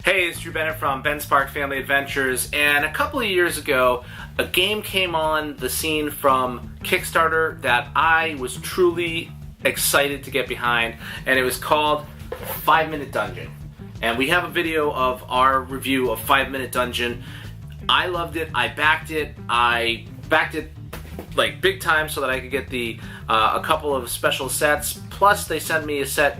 Hey, it's Drew Bennett from Ben Spark Family Adventures, and a couple of years ago, a game came on the scene from Kickstarter that I was truly excited to get behind, and it was called 5 Minute Dungeon. And we have a video of our review of 5 Minute Dungeon. I loved it. I backed it like big time so that I could get the a couple of special sets. Plus, they sent me a set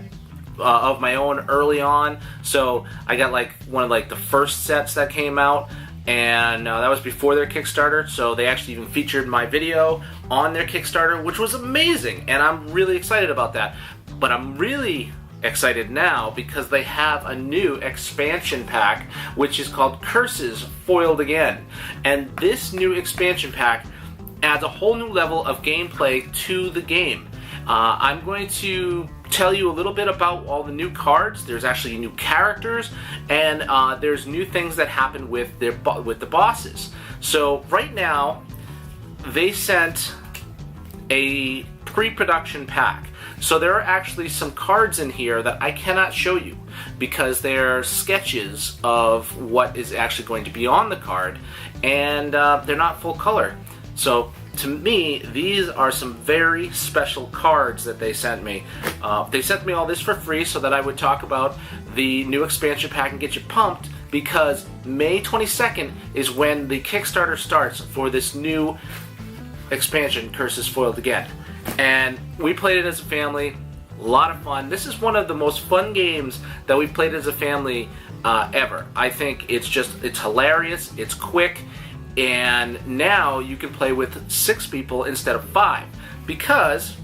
of my own early on, so I got like one of like the first sets that came out, and that was before their Kickstarter. So they actually even featured my video on their Kickstarter, which was amazing, and I'm really excited about that. But I'm really excited now because they have a new expansion pack, which is called Curses Foiled Again, and this new expansion pack adds a whole new level of gameplay to the game. I'm going to tell you a little bit about all the new cards. There's actually new characters, and there's new things that happen with the bosses. So right now, they sent a pre-production pack. So there are actually some cards in here that I cannot show you because they're sketches of what is actually going to be on the card, and they're not full color. So to me, these are some very special cards that they sent me. They sent me all this for free so that I would talk about the new expansion pack and get you pumped, because May 22nd is when the Kickstarter starts for this new expansion, Curses Foiled Again. And we played it as a family. A lot of fun. This is one of the most fun games that we've played as a family ever. I think it's hilarious, it's quick, and now you can play with 6 people instead of 5 because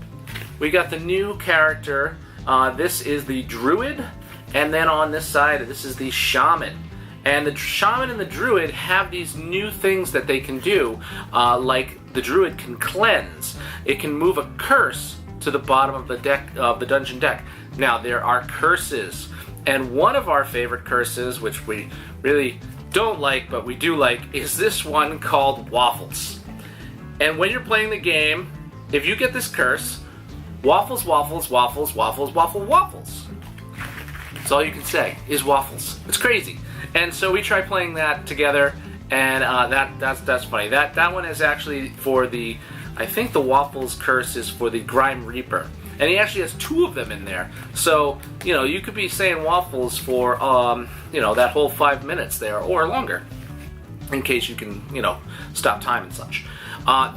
we got the new character. This is the druid, and then on this side this is the shaman. And the shaman and the druid have these new things that they can do, like the druid can cleanse. It can move a curse to the bottom of the deck, of the dungeon deck. Now there are curses, and one of our favorite curses, which we really don't like but we do like, is this one called Waffles. And when you're playing the game, if you get this curse, waffles, waffles, waffles, waffles, waffle, waffles. That's all you can say is waffles. It's crazy. And so we tried playing that together, and that's funny. That one is actually for the, I think the Waffles curse is for the Grime Reaper. And he actually has 2 of them in there. So, you know, you could be saying waffles for, you know, that whole 5 minutes there, or longer, in case you can, you know, stop time and such.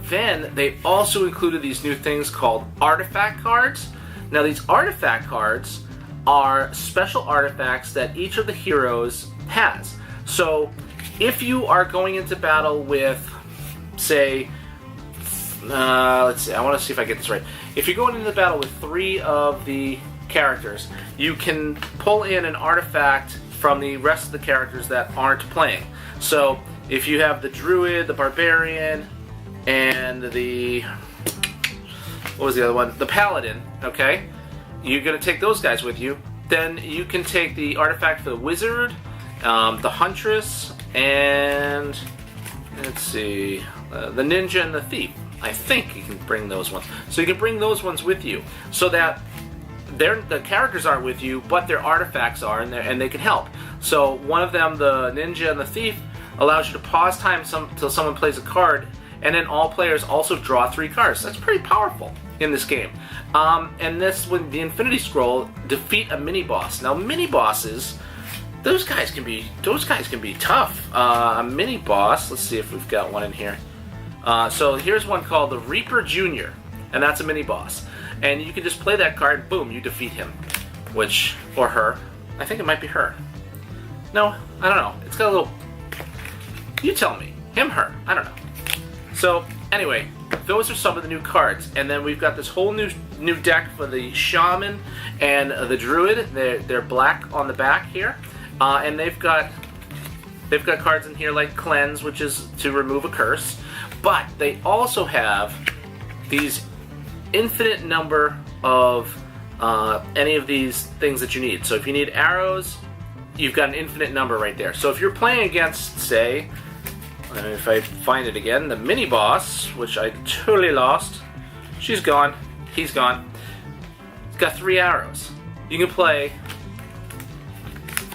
Then they also included these new things called artifact cards. Now, these artifact cards are special artifacts that each of the heroes has. So, if you are going into battle with, say, let's see, I want to see if I get this right. If you're going into battle with 3 of the characters, you can pull in an artifact from the rest of the characters that aren't playing. So if you have the druid, the barbarian, and the, what was the other one? The paladin, okay? You're going to take those guys with you. Then you can take the artifact for the wizard, the huntress, and let's see, the ninja and the thief. I think you can bring those ones. So you can bring those ones with you, so that the characters aren't with you, but their artifacts are, and they can help. So one of them, the ninja and the thief, allows you to pause time till someone plays a card, and then all players also draw 3 cards. That's pretty powerful in this game. And this, with the Infinity Scroll, defeat a mini boss. Now mini bosses, those guys can be tough. A mini boss. Let's see if we've got one in here. So here's one called the Reaper Jr., and that's a mini boss. And you can just play that card, boom, you defeat him. Or her. I think it might be her. No, I don't know. It's got a little, you tell me. Him, her, I don't know. So anyway, those are some of the new cards. And then we've got this whole new deck for the shaman and the druid. They're black on the back here. And they've got cards in here like Cleanse, which is to remove a curse. But they also have these infinite number of any of these things that you need. So if you need arrows, you've got an infinite number right there. So if you're playing against, say, if I find it again, the mini boss, which I totally lost. She's gone. He's gone. It's got 3 arrows. You can play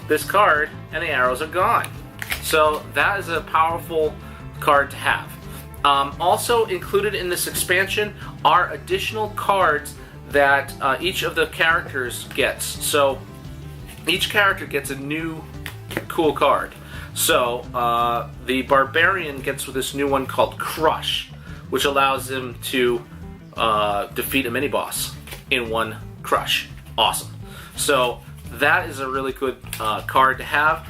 this card and the arrows are gone. So that is a powerful card to have. Also included in this expansion are additional cards that each of the characters gets. So each character gets a new cool card. So the Barbarian gets this new one called Crush, which allows him to defeat a mini-boss in one crush. Awesome. So that is a really good card to have.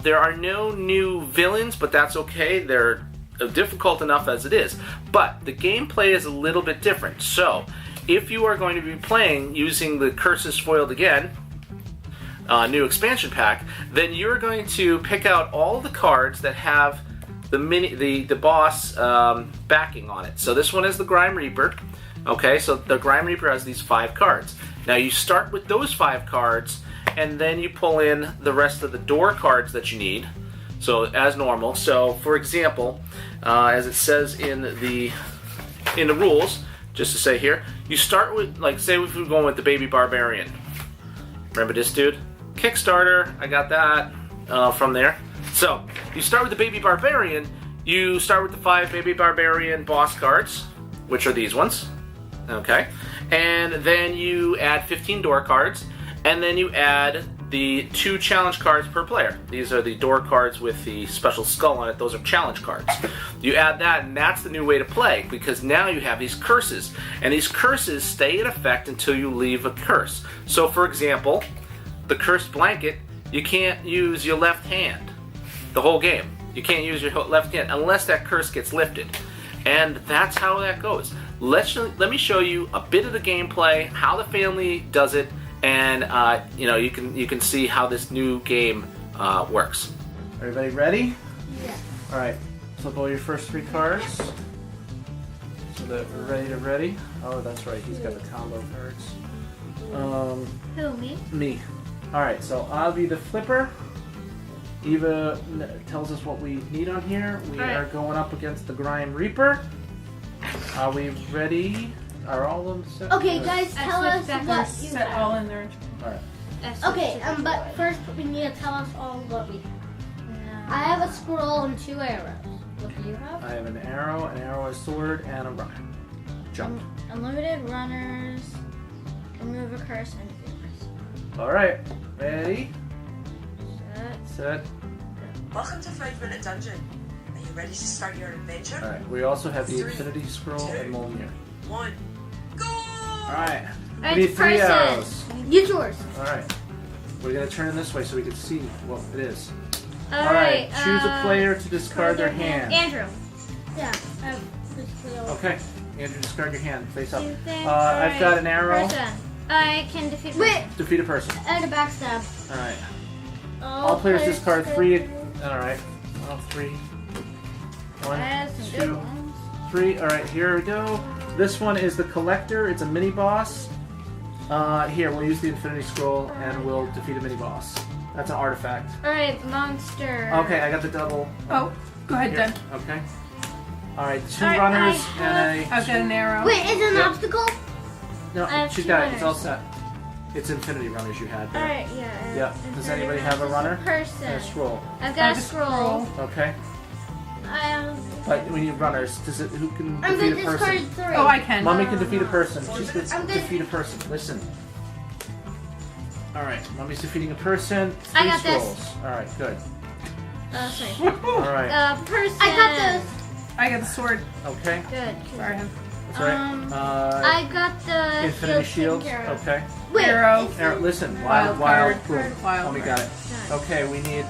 There are no new villains, but that's okay. They're difficult enough as it is. But the gameplay is a little bit different. So if you are going to be playing using the Curses Foiled Again new expansion pack, then you're going to pick out all the cards that have the boss backing on it. So this one is the Grime Reaper. Okay, so the Grime Reaper has these 5 cards. Now you start with those 5 cards, and then you pull in the rest of the door cards that you need. So as normal. So for example, as it says in the rules, just to say here, you start with, like, say if we're going with the Baby Barbarian. Remember this dude? Kickstarter, I got that from there. So you start with the Baby Barbarian. You start with the 5 Baby Barbarian boss cards, which are these ones. Okay, and then you add 15 door cards, and then you add the 2 challenge cards per player. These are the door cards with the special skull on it. Those are challenge cards. You add that, and that's the new way to play, because now you have these curses, and these curses stay in effect until you leave a curse. So for example, the cursed blanket, you can't use your left hand the whole game. You can't use your left hand unless that curse gets lifted. And that's how that goes. Let me show you a bit of the gameplay, how the family does it, and you can see how this new game works. Everybody ready? Yeah. All right. Flip all your first 3 cards so that we're ready. Oh, that's right. He's got the combo cards. Who, me? Me. All right. So I'll be the flipper. Eva tells us what we need on here. We are going up against the Grime Reaper. Are we ready? Are all of them set? Okay, guys, tell us what you set have. all in there. Alright. Okay, but first we need to tell us all what we have. I have a scroll and 2 arrows. What do you have? I have an arrow, a sword, and a runner. Jump. Unlimited runners, remove a curse, and defeat a curse. Alright. Ready? Set. Welcome to 5-Minute Dungeon. Are you ready to start your adventure? Alright. We also have the 3, Infinity Scroll 2, and Mjolnir. 1, go! Alright. We Alright, need 3 person. arrows. Use yours. Alright. We're going to turn it this way so we can see what it is. Alright. Choose a player to discard their hand. Andrew. Yeah. Basically all. Okay. Andrew, discard your hand. Face up. Alright, I've got an arrow. Person. I can defeat. Wait. Defeat a person. And a backstab. Alright. All players discard 3. Alright. 3. 1, 2, 3. Alright, here we go. This one is the Collector. It's a mini boss. Here, we'll use the Infinity Scroll and we'll defeat a mini boss. That's an artifact. Alright, monster. Okay, I got the double. Oh, go ahead, Here. Dan. Okay. Alright, 2 Alright, runners I and a. I've got an arrow. Wait, is it an Yep. obstacle? No, have she's 2 got it. It's all runners. set. It's Infinity Runners you had there. Alright, yeah. Yeah. Does anybody have a runner? Person. And a scroll. I've I got have a scroll. Okay. But we need runners. Who can I'm defeat gonna a person? discard 3. Oh, I can. Mommy can defeat a person. She's going I'm to good. defeat a person. Listen. Alright, Mommy's defeating a person. 3 I got this. scrolls. Alright, good. Sorry. Alright. Person. I got this. I got the sword. Okay. Good. Sorry. That's right. I got the Infinity shield. Shield. Okay. Wait. Arrow. Arrow, listen. Wild Wild. card. Boom. Wild Mommy card. got it. Okay, we need.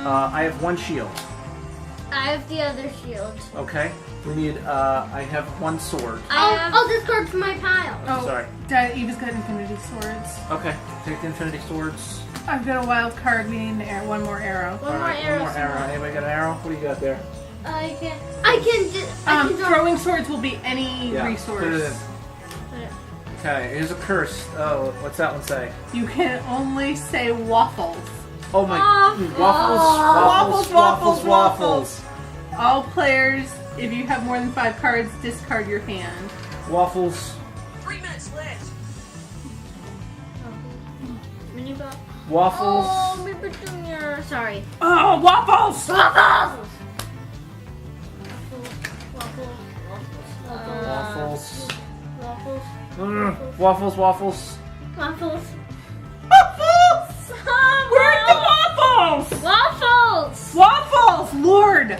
I have 1 shield. I have the other shield. Okay. We need. I have 1 sword. I'll discard from my pile. Oh, Sorry. Dad, Eva's got infinity swords. Okay. Take the Infinity Swords. I've got a wild card. We need 1 more arrow. One more Alright, arrow. One more arrow. Anybody got an arrow? What do you got there? I can draw. Throwing swords will be any Yeah. resource. Put it in. Okay. Here's a curse. Oh, what's that one say? You can only say waffles. Oh my. Waffles. Waffles. All players, if you have more than 5 cards, discard your hand. Waffles. 3 minutes left. Mini boss. Waffles. Oh, my Super Junior. Sorry. Oh, waffles! Waffles. Waffles. Waffles. Waffles, waffles. Waffles. Waffles! Where's the waffles? Waffles. Waffles! Lord!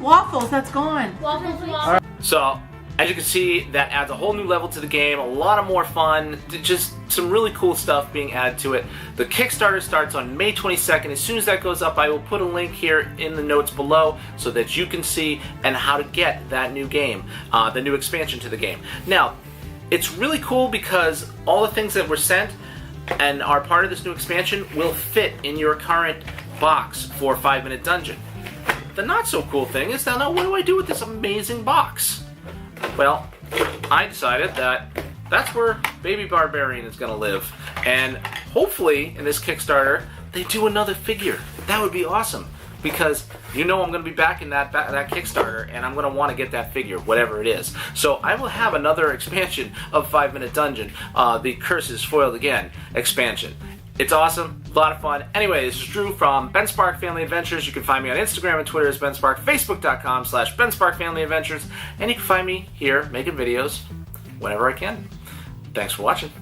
Waffles, that's gone. Waffles. Waffles. So, as you can see, that adds a whole new level to the game, a lot of more fun, just some really cool stuff being added to it. The Kickstarter starts on May 22nd. As soon as that goes up, I will put a link here in the notes below so that you can see and how to get that new game, the new expansion to the game. Now, it's really cool because all the things that were sent and are part of this new expansion will fit in your current box for 5 Minute Dungeon. The not so cool thing is now, what do I do with this amazing box? Well, I decided that that's where Baby Barbarian is going to live. And hopefully, in this Kickstarter, they do another figure. That would be awesome. Because you know I'm going to be back in that Kickstarter, and I'm going to want to get that figure, whatever it is. So I will have another expansion of 5 Minute Dungeon, the Curses Foiled Again expansion. It's awesome, a lot of fun. Anyway, this is Drew from Ben Spark Family Adventures. You can find me on Instagram and Twitter as Ben Spark, Facebook.com/Ben Spark Family Adventures, and you can find me here making videos whenever I can. Thanks for watching.